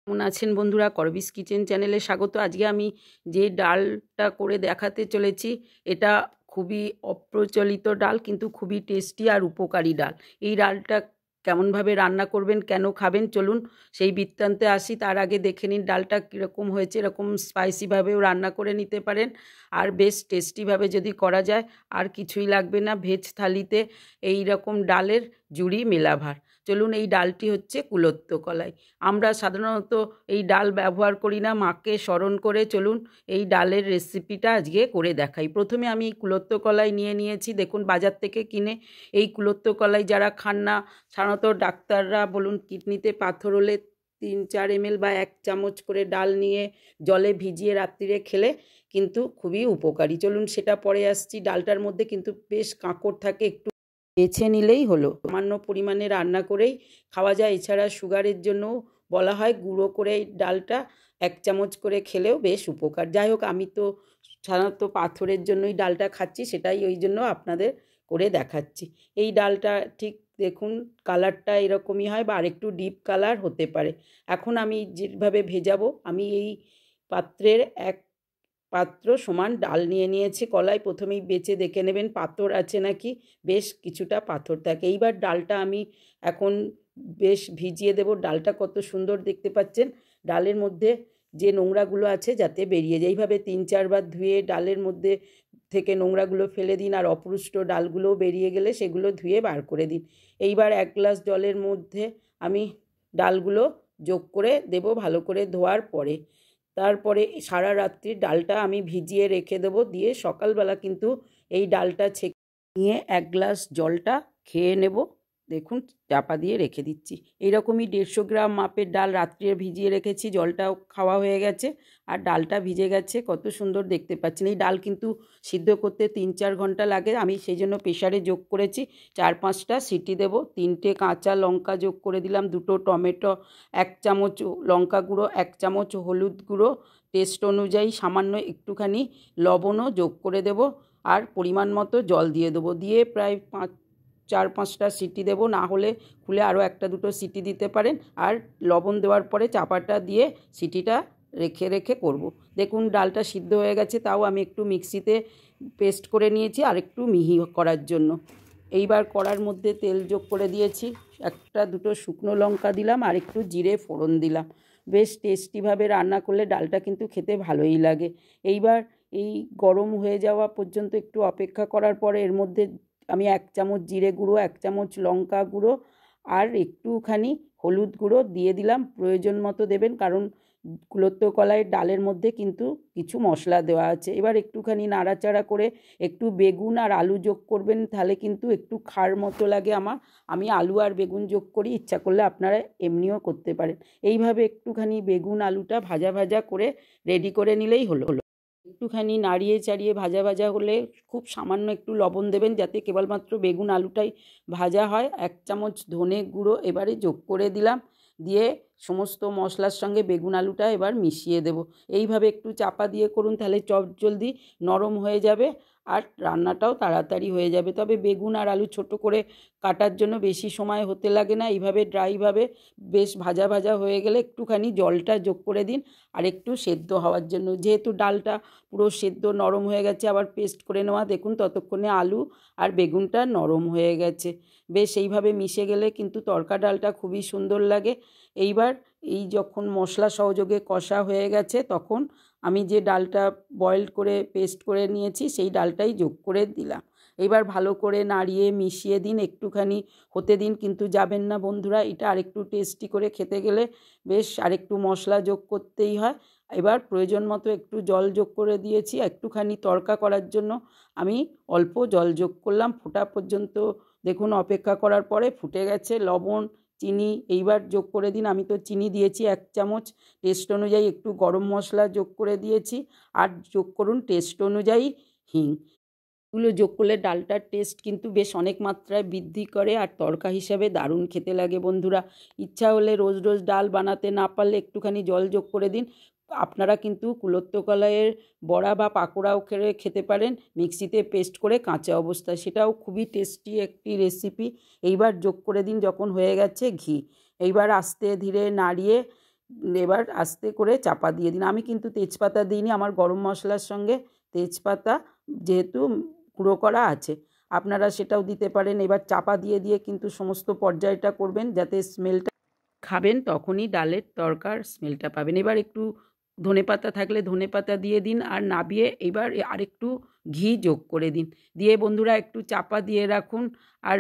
কেমন আছেন বন্ধুরা? করবিস কিচেন চ্যানেলে স্বাগত। আজকে আমি যে ডালটা করে দেখাতে চলেছি এটা খুবই অপ্রচলিত ডাল, কিন্তু খুবই টেস্টি আর উপকারী ডাল। এই ডালটা কেমনভাবে রান্না করবেন, কেন খাবেন, চলুন সেই বৃত্তান্তে আসি। তার আগে দেখে নিন ডালটা কীরকম হয়েছে। এরকম স্পাইসিভাবেও রান্না করে নিতে পারেন, আর বেশ টেস্টিভাবে যদি করা যায় আর কিছুই লাগবে না। ভেজ থালিতে এই রকম ডালের জুড়ি মেলাভার। চলুন, এই ডালটি হচ্ছে কুলত্থ কলাই। আমরা সাধারণত এই ডাল ব্যবহার করি না, মাকে স্মরণ করে চলুন এই ডালের রেসিপিটা আজকে করে দেখাই। প্রথমে আমি এই কুলত্থ কলাই নিয়েছি, দেখুন বাজার থেকে কিনে। এই কুলত্থ কলাই যারা খান না, সাধারণত ডাক্তাররা বলুন কিডনিতে পাথর হলে 3-4 ml বা 1 চামচ করে ডাল নিয়ে জলে ভিজিয়ে রাত্রিরে খেলে কিন্তু খুবই উপকারী। চলুন সেটা পরে আসছি। ডালটার মধ্যে কিন্তু বেশ কাঁকড় থাকে, একটু বেছে নিলেই হলো। সামান্য পরিমাণে রান্না করেই খাওয়া যায়। এছাড়া সুগারের জন্য বলা হয় গুঁড়ো করে এই ডালটা 1 চামচ করে খেলেও বেশ উপকার। যাই হোক, আমি তো সাধারণত পাথরের জন্যই ডালটা খাচ্ছি, সেটাই ওই জন্য আপনাদের করে দেখাচ্ছি। এই ডালটা ঠিক দেখুন কালারটা এরকমই হয় বা আরেকটু ডিপ কালার হতে পারে। এখন আমি যেভাবে ভেজাবো, আমি এই পাত্রের 1 পাত্র সমান ডাল নিয়েছি। কলাই প্রথমেই বেছে দেখে নেবেন পাথর আছে নাকি। বেশ কিছুটা পাথর থাকে। এইবার ডালটা আমি এখন বেশ ভিজিয়ে দেব। ডালটা কত সুন্দর দেখতে পাচ্ছেন। ডালের মধ্যে যে নোংরাগুলো আছে যাতে বেরিয়ে যায়। এইভাবে 3-4 বার ধুয়ে ডালের মধ্যে থেকে নোংরাগুলো ফেলে দিন, আর অপুষ্ট ডালগুলোও বেরিয়ে গেলে সেগুলো ধুয়ে বার করে দিন। এইবার 1 গ্লাস জলের মধ্যে আমি ডালগুলো যোগ করে দেব ভালো করে ধোয়ার পরে। তারপরে সারা রাত্রি ডালটা আমি ভিজিয়ে রেখে দেবো, দিয়ে সকালবেলা কিন্তু এই ডালটা ছেঁকে নিয়ে 1 গ্লাস জলটা খেয়ে নেব। দেখুন চাপা দিয়ে রেখে দিচ্ছি। এইরকমই 150 গ্রাম মাপের ডাল রাত্রে ভিজিয়ে রেখেছি, জলটাও খাওয়া হয়ে গেছে আর ডালটা ভিজে গেছে। কত সুন্দর দেখতে পাচ্ছেন। এই ডাল কিন্তু সিদ্ধ করতে 3-4 ঘন্টা লাগে। আমি সেই জন্য প্রেশারে যোগ করেছি। 4-5টা সিটি দেব। 3টে কাঁচা লঙ্কা যোগ করে দিলাম, 2টো টমেটো, 1 চামচ লঙ্কা গুঁড়ো, 1 চামচ হলুদ গুঁড়ো, টেস্ট অনুযায়ী সামান্য একটুখানি লবণও যোগ করে দেব, আর পরিমাণ মতো জল দিয়ে দেবো। দিয়ে প্রায় 4-5টা সিটি দেব, না হলে খুলে আরও 1-2টো সিটি দিতে পারেন। আর লবণ দেওয়ার পরে চাপাটা দিয়ে সিটিটা রেখে করব। দেখুন ডালটা সিদ্ধ হয়ে গেছে, তাও আমি একটু মিক্সিতে পেস্ট করে নিয়েছি আর একটু মিহি করার জন্য। এইবার কড়ার মধ্যে তেল যোগ করে দিয়েছি, 1-2টো শুকনো লঙ্কা দিলাম আর একটু জিরে ফোড়ন দিলাম। বেশ টেস্টিভাবে রান্না করলে ডালটা কিন্তু খেতে ভালোই লাগে। এইবার এই গরম হয়ে যাওয়া পর্যন্ত একটু অপেক্ষা করার পরে এর মধ্যে আমি 1 চামচ জিরে গুঁড়ো, 1 চামচ লঙ্কা গুঁড়ো আর একটুখানি হলুদ গুঁড়ো দিয়ে দিলাম। প্রয়োজন মতো দেবেন, কারণ কুলত্থ কলাইয়ের ডালের মধ্যে কিন্তু কিছু মশলা দেওয়া আছে। এবার একটুখানি নাড়াচাড়া করে একটু বেগুন আর আলু যোগ করবেন, তাহলে কিন্তু একটু খার মতো লাগে আমার। আমি আলু আর বেগুন যোগ করি, ইচ্ছা করলে আপনারা এমনিও করতে পারেন। এইভাবে একটুখানি বেগুন আলুটা ভাজা ভাজা করে রেডি করে নিলেই হলো। একটুখানি নাড়িয়ে চাড়িয়ে ভাজা ভাজা হলে খুব সামান্য একটু লবণ দেবেন, যাতে কেবলমাত্র বেগুন আলুটাই ভাজা হয়। 1 চামচ ধনে গুঁড়ো এবারে যোগ করে দিলাম, দিয়ে সমস্ত মশলার সঙ্গে বেগুন আলুটা এবার মিশিয়ে দেব। এইভাবে একটু চাপা দিয়ে করুন, তাহলে চটজলদি নরম হয়ে যাবে আর রান্নাটাও তাড়াতাড়ি হয়ে যাবে। তবে বেগুন আর আলু ছোট করে কাটার জন্য বেশি সময় হতে লাগে না। এইভাবে ড্রাইভাবে বেশ ভাজা ভাজা হয়ে গেলে একটুখানি জলটা যোগ করে দিন আর একটু সেদ্ধ হওয়ার জন্য। যেহেতু ডালটা পুরো সেদ্ধ নরম হয়ে গেছে, আবার পেস্ট করে নেওয়া, দেখুন ততক্ষণে আলু আর বেগুনটা নরম হয়ে গেছে। বেশ এইভাবে মিশে গেলে কিন্তু তড়কা ডালটা খুবই সুন্দর লাগে। এইবার এই যখন মশলা সহযোগে কষা হয়ে গেছে, তখন আমি যে ডালটা বয়েল করে পেস্ট করে নিয়েছি সেই ডালটাই যোগ করে দিলাম। এবার ভালো করে নাড়িয়ে মিশিয়ে দিন, একটুখানি হতে দিন, কিন্তু যাবেন না বন্ধুরা। এটা আরেকটু টেস্টি করে খেতে গেলে বেশ আরেকটু মশলা যোগ করতেই হয়। এবার প্রয়োজন মতো একটু জল যোগ করে দিয়েছি। একটুখানি তড়কা করার জন্য আমি অল্প জল যোগ করলাম। ফোটা পর্যন্ত দেখুন অপেক্ষা করার পরে ফুটে গেছে। লবণ, চিনি এইবার যোগ করে দিন। আমি তো চিনি দিয়েছি 1 চামচ। টেস্ট অনুযায়ী একটু গরম মশলা যোগ করে দিয়েছি, আর যোগ করুন টেস্ট অনুযায়ী হিং। এগুলো যোগ করলে ডালটার টেস্ট কিন্তু বেশ অনেক মাত্রায় বৃদ্ধি করে, আর তড়কা হিসাবে দারুণ খেতে লাগে বন্ধুরা। ইচ্ছা হলে রোজ রোজ ডাল বানাতে না পারলে একটুখানি জল যোগ করে দিন। আপনারা কিন্তু কুলত্থ কলাইয়ের বড়া বা পাকোড়াও খেতে পারেন মিক্সিতে পেস্ট করে কাঁচা অবস্থায়, সেটাও খুবই টেস্টি একটি রেসিপি। এইবার যোগ করে দিন যখন হয়ে গেছে ঘি। এইবার আস্তে ধীরে নাড়িয়ে এবার আস্তে করে চাপা দিয়ে দিন। আমি কিন্তু তেজপাতা দিইনি, আমার গরম মশলার সঙ্গে তেজপাতা যেহেতু গুঁড়ো করা আছে, আপনারা সেটাও দিতে পারেন। এবার চাপা দিয়ে দিয়ে কিন্তু সমস্ত পর্যায়টা করবেন, যাতে স্মেলটা খাবেন তখনই ডালের তরকার স্মেলটা পাবেন। এবার একটু ধনেপাতা থাকলে ধনেপাতা দিয়ে দিন, আর নাবিয়ে এবার আরেকটু ঘি যোগ করে দিন। দিয়ে বন্ধুরা একটু চাপা দিয়ে রাখুন, আর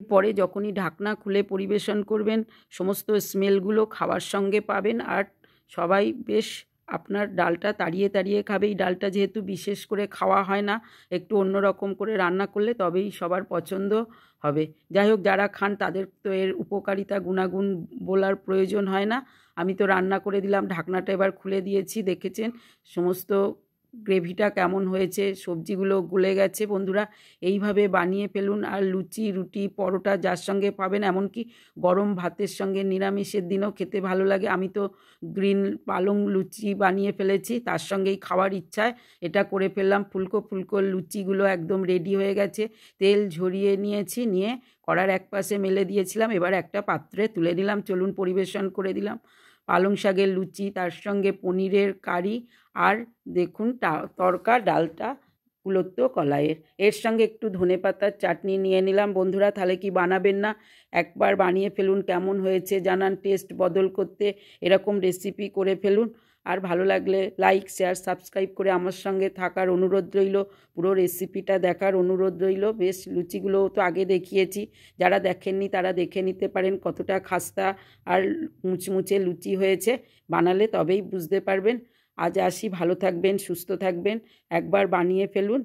পরে যখনই ঢাকনা খুলে পরিবেশন করবেন সমস্ত স্মেলগুলো খাওয়ার সঙ্গে পাবেন, আর সবাই বেশ আপনার ডালটা তাড়িয়ে তাড়িয়ে খাবে। এই ডালটা যেহেতু বিশেষ করে খাওয়া হয় না, একটু অন্যরকম করে রান্না করলে তবেই সবার পছন্দ হবে। যাই হোক, যারা খান তাদের তো এর উপকারিতা গুণাগুণ বলার প্রয়োজন হয় না। আমি তো রান্না করে দিলাম, ঢাকনাটা এবার খুলে দিয়েছি, দেখেছেন সমস্ত গ্রেভিটা কেমন হয়েছে, সবজিগুলো গলে গেছে। বন্ধুরা এইভাবে বানিয়ে ফেলুন, আর লুচি, রুটি, পরোটা যার সঙ্গে পাবেন, এমনকি গরম ভাতের সঙ্গে নিরামিষের দিনও খেতে ভালো লাগে। আমি তো গ্রিন পালং লুচি বানিয়ে ফেলেছি, তার সঙ্গেই খাওয়ার ইচ্ছায় এটা করে ফেললাম। ফুলকো ফুলকো লুচিগুলো একদম রেডি হয়ে গেছে। তেল ঝরিয়ে নিয়েছি, নিয়ে কড়ার এক পাশে মেলে দিয়েছিলাম, এবার একটা পাত্রে তুলে নিলাম। চলুন পরিবেশন করে দিলাম। পালং শাকের লুচি, তার সঙ্গে পনিরের কারি, আর দেখুন তরকা ডালটা কুলত্য কলাইয়ের, এর সঙ্গে একটু ধনেপাতার চাটনি নিয়ে নিলাম। বন্ধুরা তাহলে কি বানাবেন না? একবার বানিয়ে ফেলুন, কেমন হয়েছে জানান। টেস্ট বদল করতে এরকম রেসিপি করে ফেলুন। আর ভালো লাগলে লাইক, শেয়ার, সাবস্ক্রাইব করে আমার সঙ্গে থাকার অনুরোধ রইল, পুরো রেসিপিটা দেখার অনুরোধ রইল। বেশ লুচিগুলোও তো আগে দেখিয়েছি, যারা দেখেননি তারা দেখে নিতে পারেন কতটা খাস্তা আর মুচমুচে লুচি হয়েছে। বানালে তবেই বুঝতে পারবেন। আজ আসি, ভালো থাকবেন, সুস্থ থাকবেন। একবার বানিয়ে ফেলুন,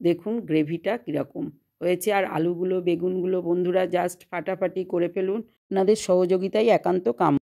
দেখুন গ্রেভিটা কীরকম হয়েছে। আর আলুগুলো, বেগুনগুলো বন্ধুরা জাস্ট ফাটাফাটি করে ফেলুন, আপনাদের সহযোগিতাই একান্ত কাম্য।